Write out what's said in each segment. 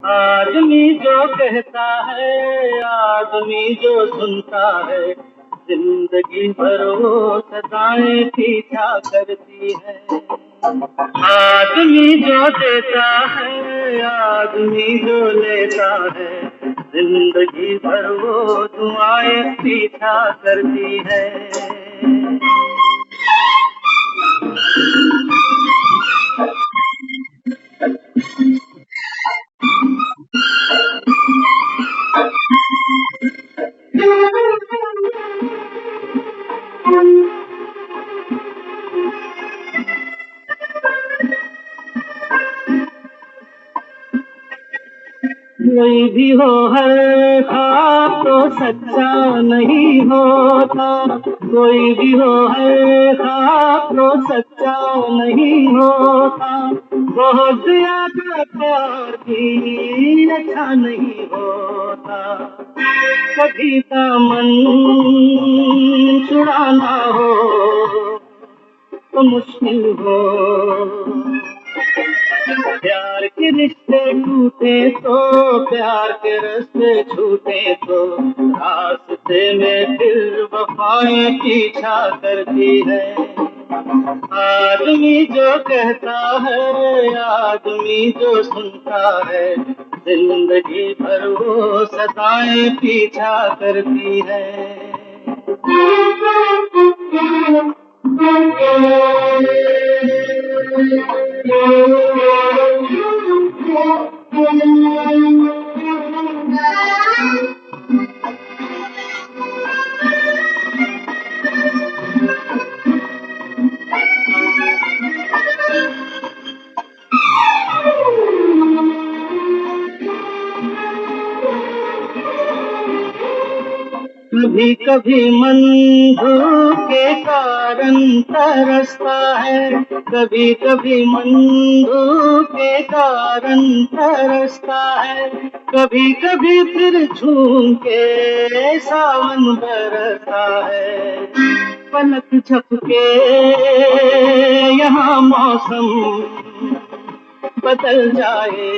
आदमी जो कहता है, आदमी जो सुनता है, जिंदगी भर वो सदाएं पीछा करती है। आदमी जो देता है, आदमी जो लेता है, जिंदगी भर वो दुआएं पीछा करती है। कोई भी हो हर ख्वाब तो सच्चा नहीं होता, कोई भी हो हर ख्वाब तो सच्चा नहीं होता, बहुत ज्यादा प्यार भी अच्छा नहीं होता। कभी दामन छुड़ाना हो तो मुश्किल हो, प्यार के रिश्ते टूटे तो, प्यार के रास्ते छूटे तो, रास्ते में फिर वफाएं पीछा करती है। आदमी जो कहता है, आदमी जो सुनता है, जिंदगी भर वो सदाएं पीछा करती है। कभी कभी मन धूप के कारण तरसता है, कभी कभी मन धूप के कारण तरसता है, कभी कभी फिर झूम के सावन बरसता है। पलक झपके यहाँ मौसम बदल जाए,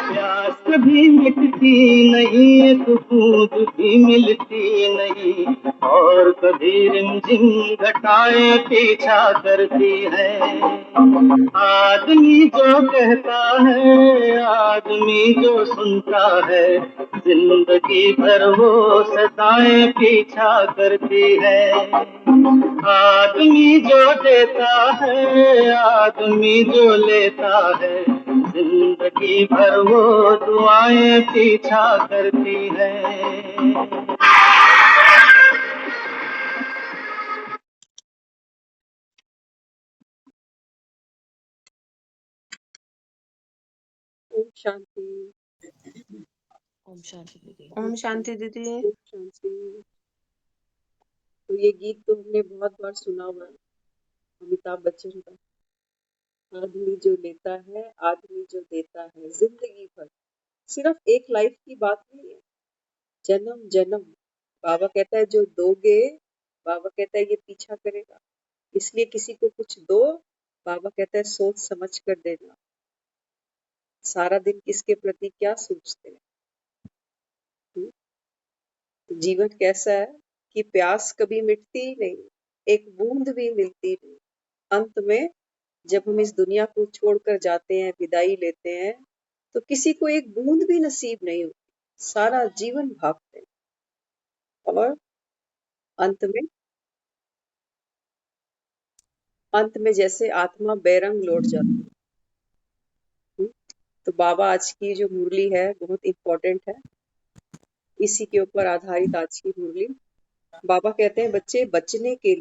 प्यास कभी मिटती नहीं, एक बूंद भी मिलती नहीं, और कभी रिमझिम घटाएं पीछा करती है। आदमी जो कहता है, आदमी जो सुनता है, जिंदगी भर वो सदाएं पीछा करती है। आदमी जो देता है, आदमी जो लेता है, जिंदगी भर वो दुआएं पीछा करती है। ओम शांति। ओम शांति दीदी। ओम शांति दीदी। ओम शांति। तो ये गीत तो हमने बहुत बार सुना हुआ है, अमिताभ बच्चन का। आदमी जो लेता है, आदमी जो देता है, जिंदगी भर। सिर्फ एक लाइफ की बात नहीं है, जन्म जन्म। बाबा कहता है जो दोगे, बाबा कहता है ये पीछा करेगा। इसलिए किसी को कुछ दो, बाबा कहता है सोच समझ कर देना। सारा दिन किसके प्रति क्या सोचते हैं। जीवन कैसा है कि प्यास कभी मिटती ही नहीं, एक बूंद भी मिलती नहीं। अंत में जब हम इस दुनिया को छोड़कर जाते हैं, विदाई लेते हैं, तो किसी को एक बूंद भी नसीब नहीं होती। सारा जीवन भागते हैं और अंत में जैसे आत्मा बेरंग लौट जाती है। तो बाबा आज की जो मुरली है बहुत इम्पोर्टेंट है, इसी के ऊपर आधारित आज की मुरली। बाबा कहते हैं बच्चे बचने के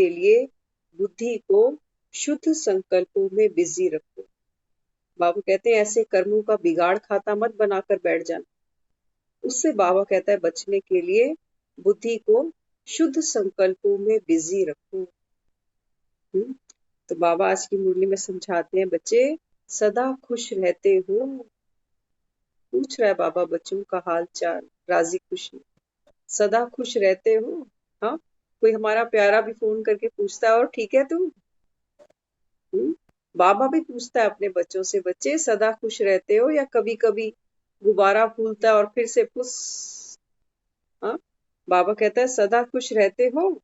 लिए बुद्धि को शुद्ध संकल्पों में बिजी रखो। बाबा कहते हैं ऐसे कर्मों का बिगाड़ खाता मत बनाकर बैठ जाना। उससे बाबा कहता है बचने के लिए बुद्धि को शुद्ध संकल्पों में बिजी रखो। तो बाबा आज की मुरली में समझाते हैं बच्चे सदा खुश रहते हो। पूछ रहा है बाबा बच्चों का हाल चाल, राजी खुशी, सदा खुश रहते हो। हाँ, कोई हमारा प्यारा भी फोन करके पूछता है और ठीक है तू? बाबा भी पूछता है अपने बच्चों से, बच्चे सदा खुश रहते हो या कभी कभी गुब्बारा फूलता है और फिर से फुस? हाँ, बाबा कहता है सदा खुश रहते हो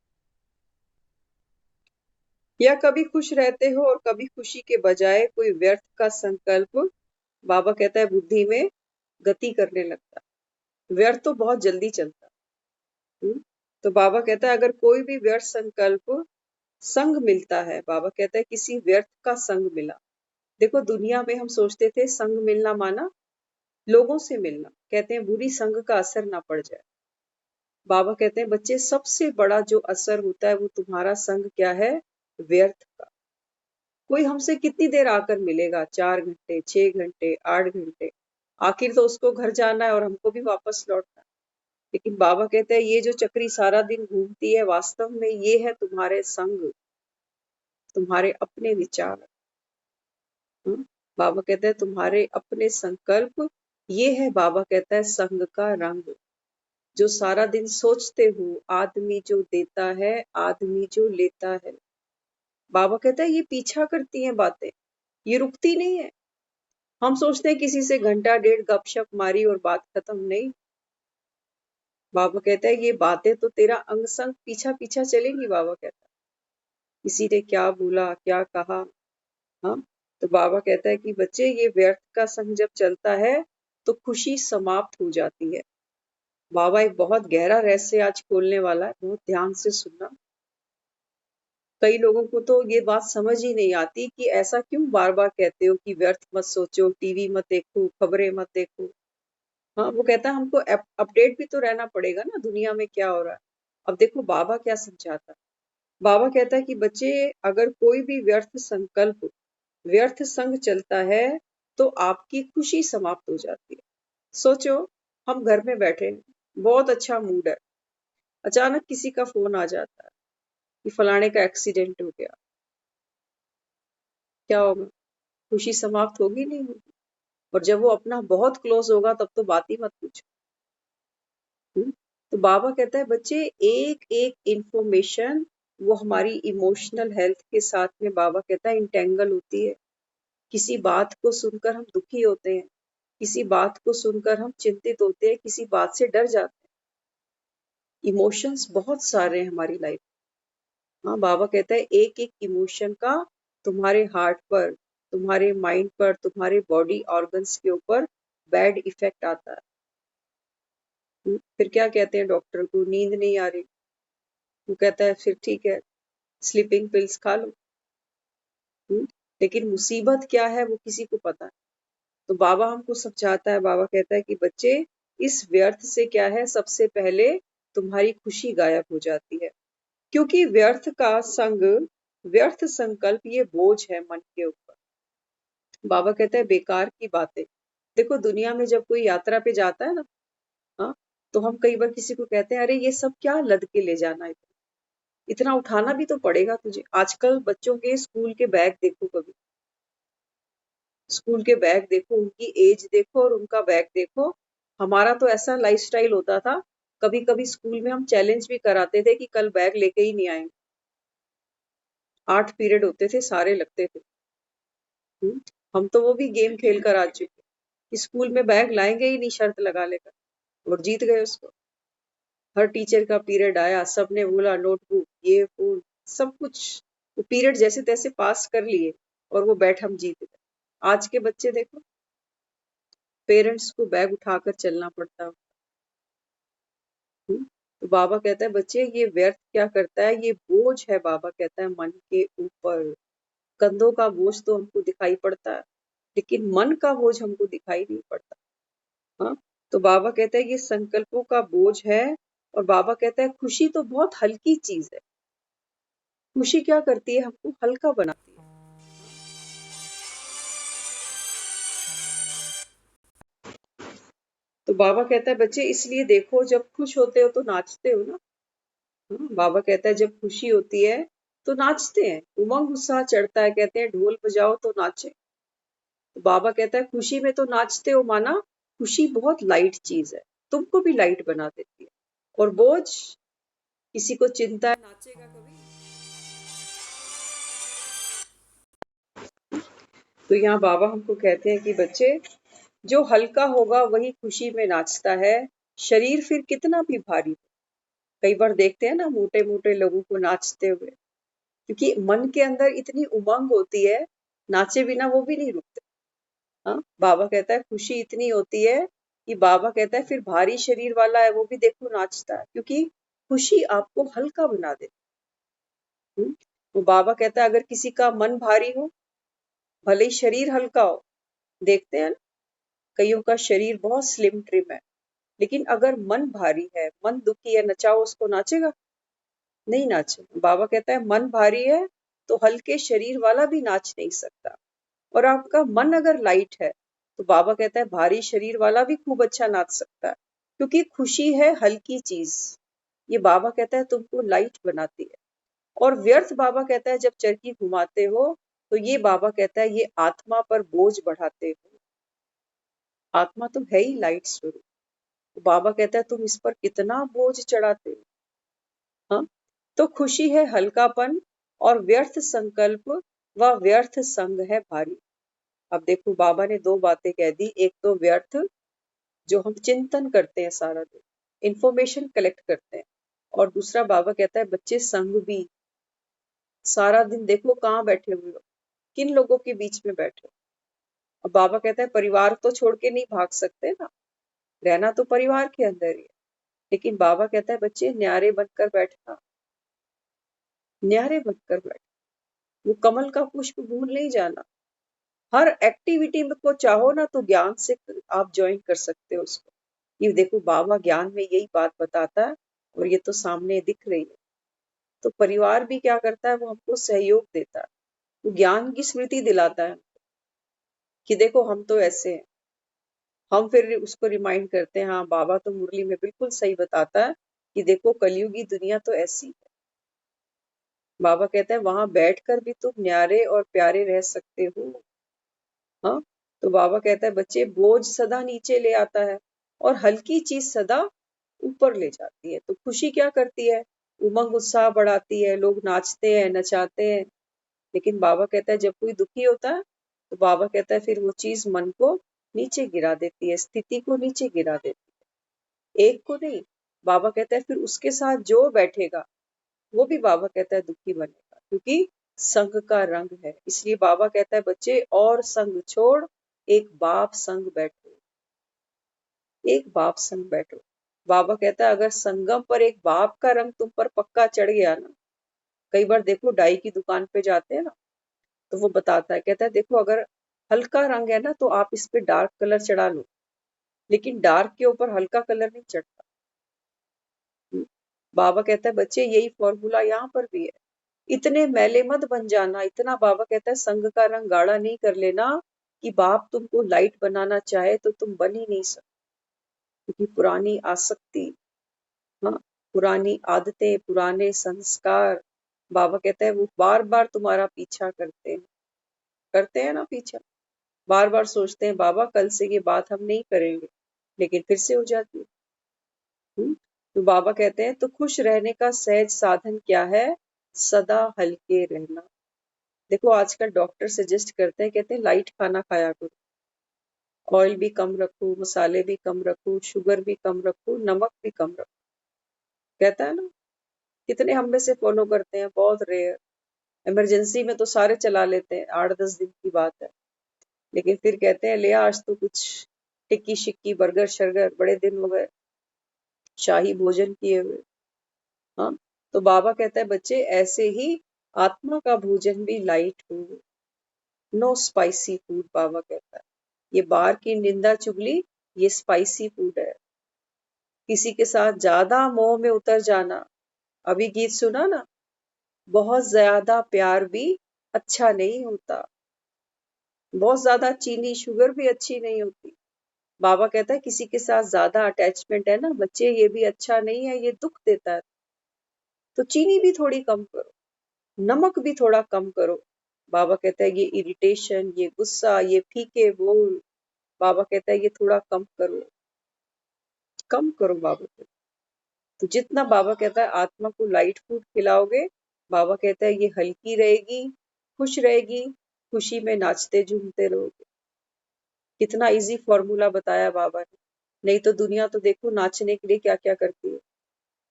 या कभी खुश रहते हो और कभी खुशी के बजाय कोई व्यर्थ का संकल्प, बाबा कहता है बुद्धि में गति करने लगता है। व्यर्थ तो बहुत जल्दी चलता है। तो बाबा कहता है अगर कोई भी व्यर्थ संकल्प संग मिलता है, बाबा कहता है किसी व्यर्थ का संग मिला। देखो दुनिया में हम सोचते थे संग मिलना माना लोगों से मिलना, कहते हैं बुरी संग का असर ना पड़ जाए। बाबा कहते हैं बच्चे सबसे बड़ा जो असर होता है वो तुम्हारा संग क्या है? व्यर्थ का। कोई हमसे कितनी देर आकर मिलेगा? 4 घंटे, 6 घंटे, 8 घंटे, आखिर तो उसको घर जाना है और हमको भी वापस लौटना है। लेकिन बाबा कहते हैं ये जो चक्री सारा दिन घूमती है वास्तव में ये है तुम्हारे संग, तुम्हारे अपने विचार। बाबा कहते हैं तुम्हारे अपने संकल्प, ये है बाबा कहता है संग का रंग। जो सारा दिन सोचते हो आदमी जो देता है, आदमी जो लेता है। बाबा कहता है ये पीछा करती हैं बातें, ये रुकती नहीं है। हम सोचते हैं किसी से घंटा डेढ़ गपशप मारी और बात खत्म, नहीं। बाबा कहता है ये बातें तो तेरा अंग संग पीछा पीछा चलेंगी। बाबा कहता है किसी ने क्या बोला, क्या कहा, हाँ, तो बाबा कहता है कि बच्चे ये व्यर्थ का संग जब चलता है तो खुशी समाप्त हो जाती है। बाबा एक बहुत गहरा रहस्य आज खोलने वाला है, बहुत ध्यान से सुनना। कई लोगों को तो ये बात समझ ही नहीं आती कि ऐसा क्यों बार बार कहते हो कि व्यर्थ मत सोचो, टीवी मत देखो, खबरें मत देखो। हाँ, वो कहता है हमको अपडेट भी तो रहना पड़ेगा ना दुनिया में क्या हो रहा है। अब देखो बाबा क्या समझाता है। बाबा कहता है कि बच्चे अगर कोई भी व्यर्थ संकल्प, व्यर्थ संग चलता है तो आपकी खुशी समाप्त हो जाती है। सोचो हम घर में बैठे हैं, बहुत अच्छा मूड है, अचानक किसी का फोन आ जाता है कि फलाने का एक्सीडेंट हो गया, क्या होगा? खुशी समाप्त होगी, नहीं होगी? और जब वो अपना बहुत क्लोज होगा तब तो बात ही मत पूछो। तो बाबा कहता है बच्चे एक एक इंफॉर्मेशन वो हमारी इमोशनल हेल्थ के साथ में, बाबा कहता है इंटेंगल होती है। किसी बात को सुनकर हम दुखी होते हैं, किसी बात को सुनकर हम चिंतित होते हैं, किसी बात से डर जाते हैं। इमोशंस बहुत सारे हैं हमारी लाइफ। हाँ, बाबा कहता है एक एक इमोशन का तुम्हारे हार्ट पर, तुम्हारे माइंड पर, तुम्हारे बॉडी ऑर्गन्स के ऊपर बैड इफेक्ट आता है। फिर क्या कहते हैं डॉक्टर को? नींद नहीं आ रही, वो कहता है फिर ठीक है स्लीपिंग पिल्स खा लो। लेकिन मुसीबत क्या है वो किसी को पता है। तो बाबा हमको समझाता है, बाबा कहता है कि बच्चे इस व्यर्थ से क्या है, सबसे पहले तुम्हारी खुशी गायब हो जाती है। क्योंकि व्यर्थ का संग, व्यर्थ संकल्प ये बोझ है मन के ऊपर। बाबा कहता है बेकार की बातें। देखो दुनिया में जब कोई यात्रा पे जाता है ना, हाँ, तो हम कई बार किसी को कहते हैं अरे ये सब क्या लद के ले जाना है, इतना उठाना भी तो पड़ेगा तुझे। आजकल बच्चों के स्कूल के बैग देखो, कभी स्कूल के बैग देखो, उनकी एज देखो और उनका बैग देखो। हमारा तो ऐसा लाइफस्टाइल होता था, कभी कभी स्कूल में हम चैलेंज भी कराते थे कि कल बैग लेके ही नहीं आएंगे। 8 पीरियड होते थे, सारे लगते थे। हम तो वो भी गेम खेल कर आ चुके कि स्कूल में बैग लाएंगे ही नहीं, शर्त लगा लेकर, और जीत गए उसको। हर टीचर का पीरियड आया, सबने बोला नोटबुक, ये वो सब कुछ, वो पीरियड जैसे तैसे पास कर लिए और वो बैठ हम जीत गए। आज के बच्चे देखो, पेरेंट्स को बैग उठाकर चलना पड़ता है। तो बाबा कहता है बच्चे ये व्यर्थ क्या करता है, ये बोझ है, बाबा कहता है मन के ऊपर। कंधों का बोझ तो हमको दिखाई पड़ता है, लेकिन मन का बोझ हमको दिखाई नहीं पड़ता। हाँ, तो बाबा कहता है ये संकल्पों का बोझ है। और बाबा कहता है खुशी तो बहुत हल्की चीज है। खुशी क्या करती है, हमको हल्का बनाती है। तो बाबा कहता है बच्चे इसलिए देखो जब खुश होते हो तो नाचते हो ना। बाबा कहता है जब खुशी होती है तो नाचते हैं, उमंग उत्साह चढ़ता है, कहते हैं ढोल बजाओ तो नाचे। तो बाबा कहता है खुशी में तो नाचते हो, माना खुशी बहुत लाइट चीज है, तुमको भी लाइट बना देती है। और बोझ, किसी को चिंता है नाचेगा कभी? तो यहाँ बाबा हमको कहते हैं कि बच्चे, जो हल्का होगा वही खुशी में नाचता है, शरीर फिर कितना भी भारी हो। कई बार देखते हैं ना मोटे मोटे लोगों को नाचते हुए, क्योंकि मन के अंदर इतनी उमंग होती है, नाचे बिना वो भी नहीं रुकते। हाँ, बाबा कहता है खुशी इतनी होती है कि बाबा कहता है फिर भारी शरीर वाला है वो भी देखो नाचता है, क्योंकि खुशी आपको हल्का बना देती है। तो बाबा कहता है अगर किसी का मन भारी हो, भले ही शरीर हल्का हो, देखते हैं ना कईयों का शरीर बहुत स्लिम ट्रिम है, लेकिन अगर मन भारी है, मन दुखी है, नचाओ उसको, नाचेगा? नहीं नाचे। बाबा कहता है मन भारी है तो हल्के शरीर वाला भी नाच नहीं सकता, और आपका मन अगर लाइट है तो बाबा कहता है भारी शरीर वाला भी खूब अच्छा नाच सकता है, क्योंकि खुशी है हल्की चीज। ये बाबा कहता है तुमको लाइट बनाती है। और व्यर्थ बाबा कहता है जब चरखी घुमाते हो तो ये बाबा कहता है ये आत्मा पर बोझ बढ़ाते हो। आत्मा तो है ही लाइट स्वरूप। तो बाबा कहता है तुम इस पर कितना बोझ चढ़ाते हो। हाँ, तो खुशी है हल्कापन, और व्यर्थ संकल्प व व्यर्थ संग है भारी। अब देखो बाबा ने दो बातें कह दी, एक तो व्यर्थ जो हम चिंतन करते हैं सारा दिन, इंफॉर्मेशन कलेक्ट करते हैं, और दूसरा बाबा कहता है बच्चे संग भी। सारा दिन देखो कहाँ बैठे हुए हो, किन लोगों के बीच में बैठे हो। अब बाबा कहता है परिवार तो छोड़ के नहीं भाग सकते ना, रहना तो परिवार के अंदर ही है, लेकिन बाबा कहता है बच्चे न्यारे बनकर बैठना, न्यारे बनकर बैठ, वो कमल का पुष्प भूल नहीं जाना। हर एक्टिविटी में को चाहो ना तो ज्ञान से आप ज्वाइन कर सकते हो उसको। ये देखो बाबा ज्ञान में यही बात बताता है, और ये तो सामने दिख रही है। तो परिवार भी क्या करता है, वो हमको सहयोग देता है, वो ज्ञान की स्मृति दिलाता है कि देखो हम तो ऐसे हैं। हम फिर उसको रिमाइंड करते हैं, हाँ बाबा तो मुरली में बिल्कुल सही बताता है कि देखो कलयुगी दुनिया तो ऐसी है। बाबा कहता है वहां बैठकर भी तुम न्यारे और प्यारे रह सकते हो। हाँ, तो बाबा कहता है बच्चे बोझ सदा नीचे ले आता है और हल्की चीज सदा ऊपर ले जाती है। तो खुशी क्या करती है, उमंग उत्साह बढ़ाती है, लोग नाचते हैं नचाते हैं। लेकिन बाबा कहता है जब कोई दुखी होता है तो बाबा कहता है फिर वो चीज मन को नीचे गिरा देती है, स्थिति को नीचे गिरा देती है, एक को नहीं। बाबा कहता है फिर उसके साथ जो बैठेगा वो भी बाबा कहता है दुखी बनेगा, क्योंकि संग का रंग है। इसलिए बाबा कहता है बच्चे और संग छोड़, एक बाप संग बैठो, एक बाप संग बैठो। बाबा कहता है अगर संगम पर एक बाप का रंग तुम पर पक्का चढ़ गया ना, कई बार देखो डाई की दुकान पे जाते हैं ना, तो वो बताता है, कहता है देखो अगर हल्का रंग है ना तो आप इस पे डार्क कलर चढ़ा लो, लेकिन डार्क के ऊपर हल्का कलर नहीं चढ़ता। बाबा कहता है बच्चे यही फॉर्मूला यहाँ पर भी है। इतने मैले मत बन जाना, इतना बाबा कहता है संग का रंग गाढ़ा नहीं कर लेना कि बाप तुमको लाइट बनाना चाहे तो तुम बन ही नहीं सकते, क्योंकि पुरानी आसक्ति, हाँ, पुरानी आदतें, पुराने संस्कार, बाबा कहता है वो बार बार तुम्हारा पीछा करते हैं ना पीछा। बार बार सोचते हैं बाबा कल से ये बात हम नहीं करेंगे, लेकिन फिर से हो जाती है। तो बाबा कहते हैं तो खुश रहने का सहज साधन क्या है, सदा हल्के रहना। देखो आजकल डॉक्टर सजेस्ट करते हैं, कहते हैं लाइट खाना खाया करो, ऑयल भी कम रखो, मसाले भी कम रखो, शुगर भी कम रखो, नमक भी कम रखो, कहता है ना। कितने हम में से फॉलो करते हैं, बहुत रेयर। इमरजेंसी में तो सारे चला लेते हैं, 8-10 दिन की बात है, लेकिन फिर कहते हैं ले आज तो कुछ टिक्की शिक्की बर्गर शर्गर, बड़े दिन हो गए शाही भोजन किए हुए। हाँ, तो बाबा कहता है बच्चे ऐसे ही आत्मा का भोजन भी लाइट हो, नो स्पाइसी फूड। बाबा कहता है ये बाहर की निंदा चुगली, ये स्पाइसी फूड है। किसी के साथ ज्यादा मोह में उतर जाना, अभी गीत सुना ना, बहुत ज्यादा प्यार भी अच्छा नहीं होता, बहुत ज्यादा चीनी शुगर भी अच्छी नहीं होती। बाबा कहता है किसी के साथ ज्यादा अटैचमेंट है ना बच्चे, ये भी अच्छा नहीं है, ये दुख देता है। तो चीनी भी थोड़ी कम करो, नमक भी थोड़ा कम करो। बाबा कहता है ये इरिटेशन, ये गुस्सा, ये फीके बोल, बाबा कहता है ये थोड़ा कम करो, कम करो बाबा कहता है। तो जितना बाबा कहता है आत्मा को लाइट फूड खिलाओगे, बाबा कहता है ये हल्की रहेगी, खुश रहेगी, खुशी में नाचते झूमते रहोगे। कितना इजी फॉर्मूला बताया बाबा ने। नहीं तो दुनिया तो देखो नाचने के लिए क्या क्या करती है।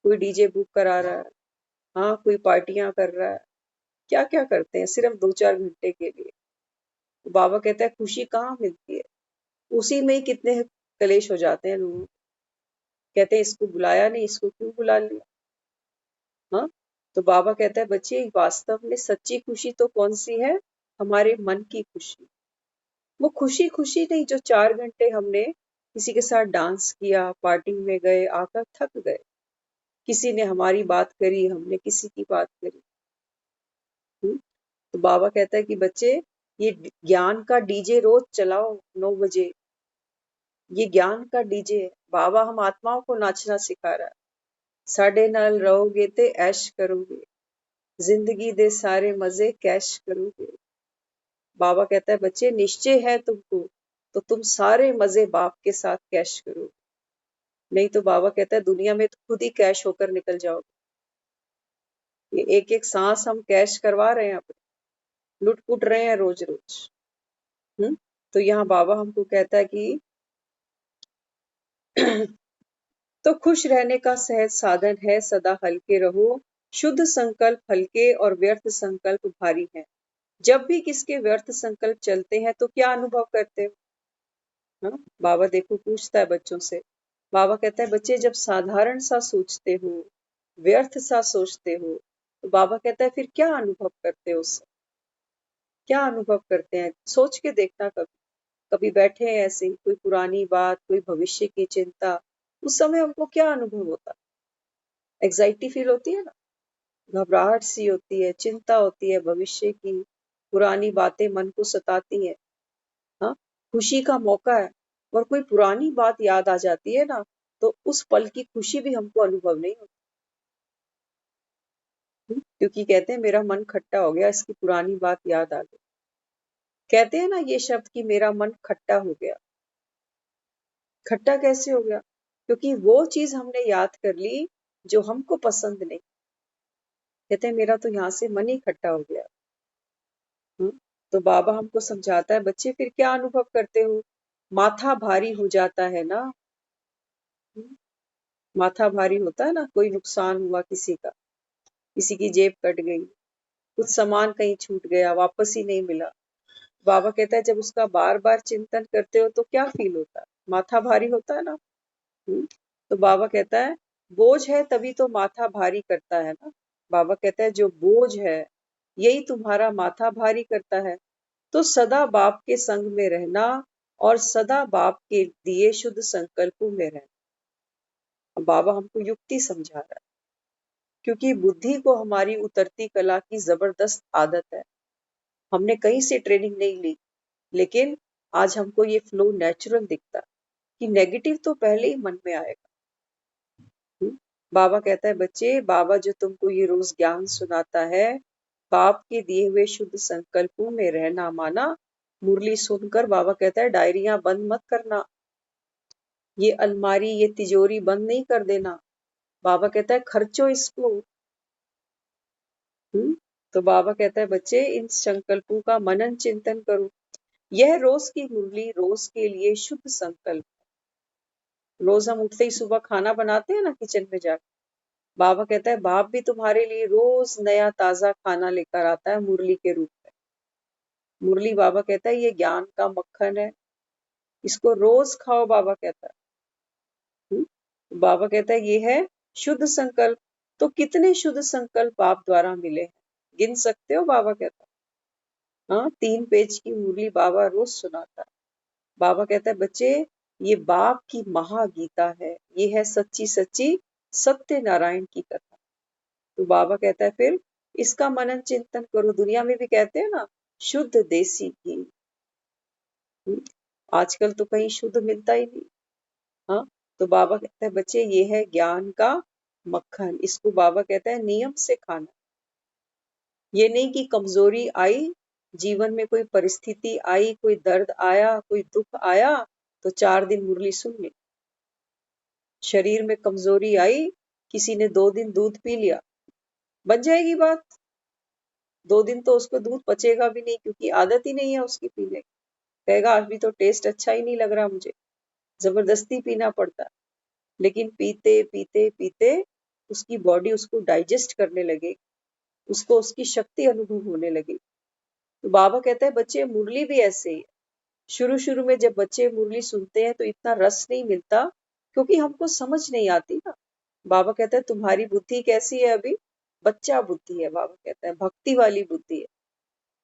कोई डीजे बुक करा रहा है, हाँ कोई पार्टियां कर रहा है, क्या क्या करते हैं सिर्फ 2-4 घंटे के लिए। तो बाबा कहता है खुशी कहाँ मिलती है, उसी में ही कितने कलेश हो जाते हैं लोगों। कहते हैं इसको बुलाया नहीं, इसको क्यों बुला लिया। हाँ, तो बाबा कहता है बच्चे वास्तव में सच्ची खुशी तो कौन सी है, हमारे मन की खुशी। वो खुशी खुशी नहीं जो 4 घंटे हमने किसी के साथ डांस किया, पार्टी में गए, आकर थक गए, किसी ने हमारी बात करी, हमने किसी की बात करी। तो बाबा कहता है कि बच्चे ये ज्ञान का डीजे रोज चलाओ 9 बजे। ये ज्ञान का डीजे है। बाबा हम आत्माओं को नाचना सिखा रहा है। साढ़े नाल रहोगे ते ऐश करोगे, जिंदगी दे सारे मजे कैश करोगे। बाबा कहता है बच्चे निश्चय है तुमको तो तुम सारे मजे बाप के साथ कैश करोगे। नहीं तो बाबा कहता है दुनिया में तो खुद ही कैश होकर निकल जाओगे। ये एक एक सांस हम कैश करवा रहे हैं, अपने लुट पुट रहे हैं रोज रोज। तो यहाँ बाबा हमको कहता है कि तो खुश रहने का सहज साधन है सदा हल्के रहो, शुद्ध संकल्प हल्के और व्यर्थ संकल्प भारी है। जब भी किसके व्यर्थ संकल्प चलते हैं तो क्या अनुभव करते हो। हाँ, बाबा देखो पूछता है बच्चों से। बाबा कहता है बच्चे जब साधारण सा सोचते हो, व्यर्थ सा सोचते हो, तो बाबा कहता है फिर क्या अनुभव करते हो उससे। क्या अनुभव करते हैं सोच के देखना। कभी कभी बैठे हैं ऐसे ही, कोई पुरानी बात, कोई भविष्य की चिंता, उस समय हमको क्या अनुभव होता है। एग्जाइटी फील होती है ना, घबराहट सी होती है, चिंता होती है भविष्य की, पुरानी बातें मन को सताती हैं। हाँ, खुशी का मौका है और कोई पुरानी बात याद आ जाती है ना, तो उस पल की खुशी भी हमको अनुभव नहीं होती। क्योंकि कहते हैं मेरा मन खट्टा हो गया, इसकी पुरानी बात याद आ गई। कहते हैं ना ये शब्द कि मेरा मन खट्टा हो गया। खट्टा कैसे हो गया, क्योंकि वो चीज हमने याद कर ली जो हमको पसंद नहीं। कहते हैं मेरा तो यहाँ से मन ही खट्टा हो गया। तो बाबा हमको समझाता है बच्चे फिर क्या अनुभव करते हो। माथा भारी हो जाता है ना। हम्म, माथा भारी होता है ना, कोई नुकसान हुआ किसी का, किसी की जेब कट गई, कुछ सामान कहीं छूट गया, वापस ही नहीं मिला। बाबा कहता है जब उसका बार बार चिंतन करते हो तो क्या फील होता है, माथा भारी होता है ना। तो बाबा कहता है बोझ है तभी तो माथा भारी करता है ना। बाबा कहता है जो बोझ है यही तुम्हारा माथा भारी करता है। तो सदा बाप के संग में रहना और सदा बाप के दिए शुद्ध संकल्पों में रहना। अब बाबा हमको युक्ति समझा रहा है, क्योंकि बुद्धि को हमारी उतरती कला की जबरदस्त आदत है। हमने कहीं से ट्रेनिंग नहीं ली, लेकिन आज हमको ये फ्लो नेचुरल दिखता कि नेगेटिव तो पहले ही मन में आएगा। बाबा कहता है बच्चे बाबा जो तुमको ये रोज ज्ञान सुनाता है, बाप के दिए हुए शुद्ध संकल्पों में रहना माना। मुरली सुनकर बाबा कहता है डायरियां बंद मत करना, ये अलमारी ये तिजोरी बंद नहीं कर देना। बाबा कहता है खर्चो इसको। तो बाबा कहता है बच्चे इन संकल्पों का मनन चिंतन करो। यह रोज की मुरली रोज के लिए शुद्ध संकल्प। रोज हम उठते ही सुबह खाना बनाते हैं ना किचन में जाकर, बाबा कहता है बाप भी तुम्हारे लिए रोज नया ताजा खाना लेकर आता है मुरली के रूप में। मुरली बाबा कहता है ये ज्ञान का मक्खन है, इसको रोज खाओ। बाबा कहता है बाबा कहता है ये है शुद्ध संकल्प। तो कितने शुद्ध संकल्प बाप द्वारा मिले हैं, गिन सकते हो। बाबा कहता है हाँ 3 पेज की मुरली बाबा रोज सुनाता है। बाबा कहता है बच्चे ये बाप की महागीता है, ये है सच्ची सच्ची सत्य नारायण की कथा। तो बाबा कहता है फिर इसका मनन चिंतन करो। दुनिया में भी कहते हैं ना शुद्ध देसी घी, आजकल तो कहीं शुद्ध मिलता ही नहीं। हाँ, तो बाबा कहता है बच्चे ये है ज्ञान का मक्खन, इसको बाबा कहता है नियम से खाना। ये नहीं कि कमजोरी आई, जीवन में कोई परिस्थिति आई, कोई दर्द आया, कोई दुख आया तो 4 दिन मुरली सुन ली। शरीर में कमजोरी आई, किसी ने 2 दिन दूध पी लिया, बन जाएगी बात। 2 दिन तो उसको दूध पचेगा भी नहीं, क्योंकि आदत ही नहीं है उसकी पीने की। कहेगा अभी तो टेस्ट अच्छा ही नहीं लग रहा मुझे, जबरदस्ती पीना पड़ता है। लेकिन पीते पीते पीते उसकी बॉडी उसको डाइजेस्ट करने लगे, उसको उसकी शक्ति अनुभव होने लगी। तो बाबा कहता है बच्चे मुरली भी ऐसे ही है। शुरू शुरू में जब बच्चे मुरली सुनते हैं तो इतना रस नहीं मिलता, क्योंकि हमको समझ नहीं आती ना। बाबा कहता है तुम्हारी बुद्धि कैसी है अभी, बच्चा बुद्धि है। बाबा कहता है भक्ति वाली बुद्धि है।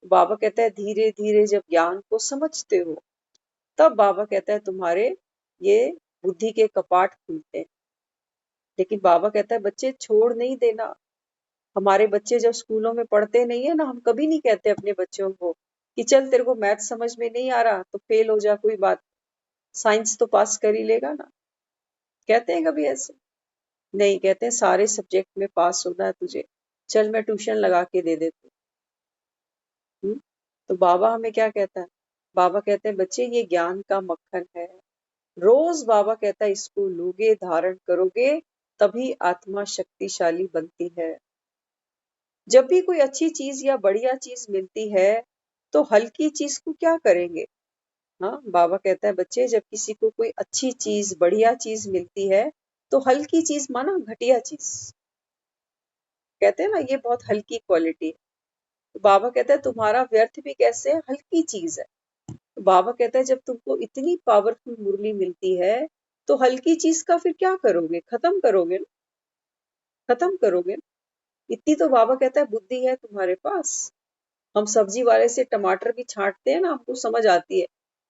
बाबा कहता है धीरे धीरे जब ज्ञान को समझते हो, तब बाबा कहता है तुम्हारे ये बुद्धि के कपाट खुलते हैं। लेकिन बाबा कहता है बच्चे छोड़ नहीं देना। हमारे बच्चे जब स्कूलों में पढ़ते नहीं है ना, हम कभी नहीं कहते अपने बच्चों को कि चल तेरे को मैथ समझ में नहीं आ रहा तो फेल हो जा, कोई बात, साइंस तो पास कर ही लेगा ना। कहते हैं कभी ऐसे? नहीं, कहते हैं सारे सब्जेक्ट में पास होना है तुझे, चल मैं ट्यूशन लगा के दे देती हूँ। तो बाबा हमें क्या कहता है? बाबा कहते हैं बच्चे ये ज्ञान का मक्खन है, रोज बाबा कहता है इसको लोगे, धारण करोगे, तभी आत्मा शक्तिशाली बनती है। जब भी कोई अच्छी चीज या बढ़िया चीज मिलती है तो हल्की चीज को क्या करेंगे? हाँ, बाबा कहता है बच्चे जब किसी को कोई अच्छी चीज बढ़िया चीज मिलती है तो हल्की चीज माना घटिया चीज, कहते हैं ना ये बहुत हल्की क्वालिटी है। तो बाबा कहता है तुम्हारा व्यर्थ भी कैसे है, हल्की चीज है। तो बाबा कहता है जब तुमको इतनी पावरफुल मुरली मिलती है तो हल्की चीज का फिर क्या करोगे? खत्म करोगे ना, खत्म करोगे ना। इतनी तो बाबा कहता है बुद्धि है तुम्हारे पास। हम सब्जी वाले से टमाटर भी छांटते हैं ना, हमको समझ आती है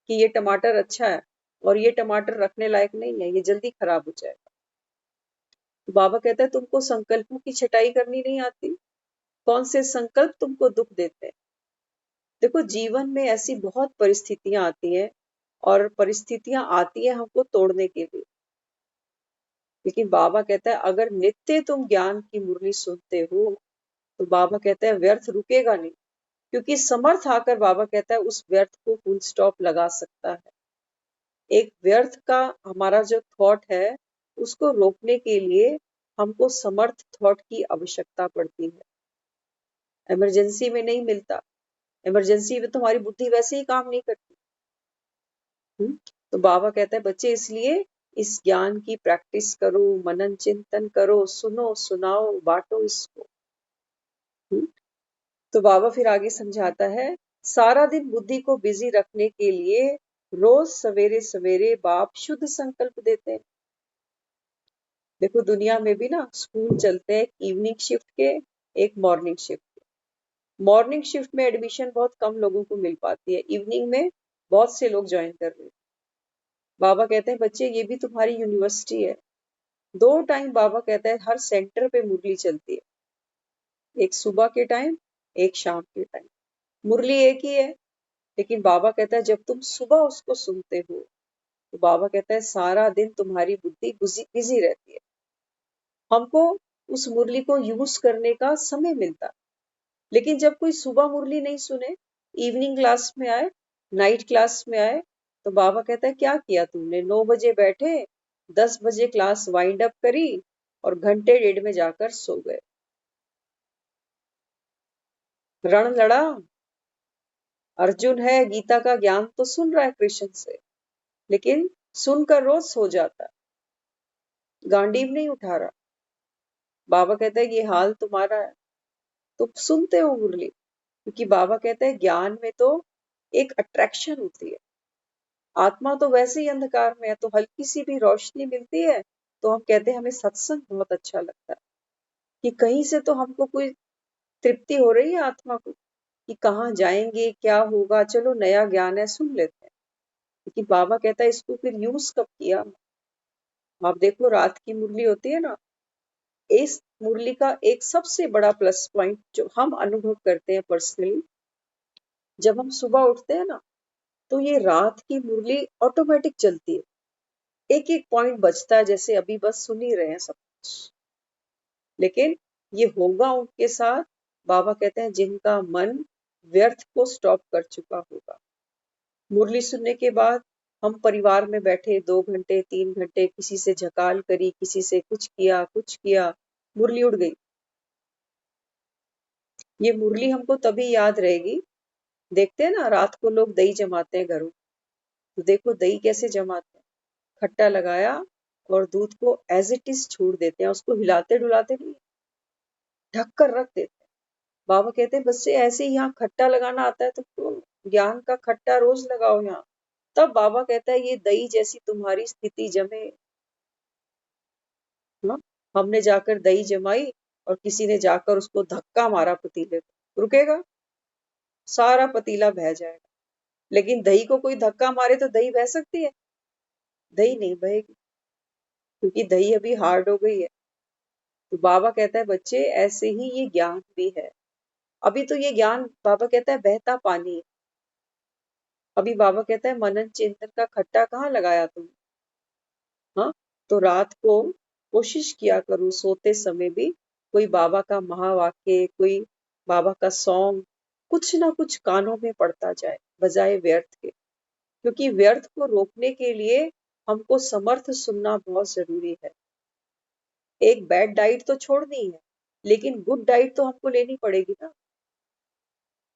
कि ये टमाटर अच्छा है और ये टमाटर रखने लायक नहीं है, ये जल्दी खराब हो जाएगा। तो बाबा कहता है तुमको संकल्पों की छटाई करनी नहीं आती। कौन से संकल्प तुमको दुख देते हैं? देखो जीवन में ऐसी बहुत परिस्थितियां आती हैं, और परिस्थितियां आती है हमको तोड़ने के लिए। लेकिन बाबा कहता है अगर नित्य तुम ज्ञान की मुरली सुनते हो तो बाबा कहता है व्यर्थ रुकेगा नहीं, क्योंकि समर्थ आकर बाबा कहता है उस व्यर्थ को फुल स्टॉप लगा सकता है। एक व्यर्थ का हमारा जो थॉट है उसको रोकने के लिए हमको समर्थ थॉट की आवश्यकता पड़ती है। इमरजेंसी में नहीं मिलता, इमरजेंसी में तुम्हारी बुद्धि वैसे ही काम नहीं करती। तो बाबा कहता है बच्चे इसलिए इस ज्ञान की प्रैक्टिस करो, मनन चिंतन करो, सुनो सुनाओ बांटो इसको। हम्म? तो बाबा फिर आगे समझाता है सारा दिन बुद्धि को बिजी रखने के लिए रोज सवेरे सवेरे बाप शुद्ध संकल्प देते हैं। देखो दुनिया में भी ना स्कूल चलते हैं, इवनिंग शिफ्ट के, एक मॉर्निंग शिफ्ट के। मॉर्निंग शिफ्ट में एडमिशन बहुत कम लोगों को मिल पाती है, इवनिंग में बहुत से लोग ज्वाइन कर रहे हैं। बाबा कहते हैं बच्चे ये भी तुम्हारी यूनिवर्सिटी है। 2 टाइम बाबा कहता है हर सेंटर पे मुरली चलती है, एक सुबह के टाइम, एक शाम के टाइम। मुरली एक ही है, लेकिन बाबा कहता है जब तुम सुबह उसको सुनते हो तो बाबा कहता है सारा दिन तुम्हारी बुद्धि बिजी रहती है। हमको उस मुरली को यूज करने का समय मिलता। लेकिन जब कोई सुबह मुरली नहीं सुने, इवनिंग क्लास में आए, नाइट क्लास में आए, तो बाबा कहता है क्या किया तुमने? 9 बजे बैठे, 10 बजे क्लास वाइंड अप करी और घंटे डेढ़ में जाकर सो गए। रण लड़ा, अर्जुन है, गीता का ज्ञान तो सुन रहा है कृष्ण से, लेकिन सुनकर रोज सो जाता, गांडीव नहीं उठा रहा। बाबा कहता है ये हाल तुम्हारा है। तुम सुनते हो मुरली, क्योंकि बाबा कहता है ज्ञान में तो एक अट्रैक्शन होती है। आत्मा तो वैसे ही अंधकार में है, तो हल्की सी भी रोशनी मिलती है तो हम कहते हैं हमें सत्संग बहुत अच्छा लगता है, कि कहीं से तो हमको कोई तृप्ति हो रही है आत्मा को, कि कहाँ जाएंगे, क्या होगा, चलो नया ज्ञान है सुन लेते हैं। लेकिन बाबा कहता है इसको फिर यूज कब किया? आप देखो रात की मुरली होती है ना, इस मुरली का एक सबसे बड़ा प्लस पॉइंट जो हम अनुभव करते हैं पर्सनली, जब हम सुबह उठते हैं ना तो ये रात की मुरली ऑटोमेटिक चलती है। एक एक पॉइंट बचता है, जैसे अभी बस सुन ही रहे हैं सब कुछ। लेकिन ये होगा उनके साथ, बाबा कहते हैं जिनका मन व्यर्थ को स्टॉप कर चुका होगा। मुरली सुनने के बाद हम परिवार में बैठे 2 घंटे 3 घंटे, किसी से झकाल करी, किसी से कुछ किया, मुरली उड़ गई। ये मुरली हमको तभी याद रहेगी, देखते हैं ना रात को लोग दही जमाते हैं घरों, तो देखो दही कैसे जमाते हैं, खट्टा लगाया और दूध को एज इट इज छोड़ देते हैं, उसको हिलाते डुलाते नहीं, ढक कर रख देते हैं। बाबा कहते हैं बच्चे ऐसे ही यहाँ खट्टा लगाना आता है तो ज्ञान का खट्टा रोज लगाओ यहाँ। तब बाबा कहता है ये दही जैसी तुम्हारी स्थिति जमे ना। हमने जाकर दही जमाई और किसी ने जाकर उसको धक्का मारा पतीले को, रुकेगा? सारा पतीला बह जाएगा। लेकिन दही को कोई धक्का मारे तो दही बह सकती है? दही नहीं बहेगी, क्योंकि दही अभी हार्ड हो गई है। तो बाबा कहता है बच्चे ऐसे ही ये ज्ञान भी है। अभी तो ये ज्ञान बाबा कहता है बहता पानी है। अभी बाबा कहता है मनन चिंतन का खट्टा कहाँ लगाया तुम? हाँ, तो रात को कोशिश किया करो सोते समय भी कोई बाबा का महावाक्य, कोई बाबा का सॉन्ग, कुछ ना कुछ कानों में पड़ता जाए बजाय व्यर्थ के। क्योंकि व्यर्थ को रोकने के लिए हमको समर्थ सुनना बहुत जरूरी है। एक बैड डाइट तो छोड़नी है, लेकिन गुड डाइट तो हमको लेनी पड़ेगी ना।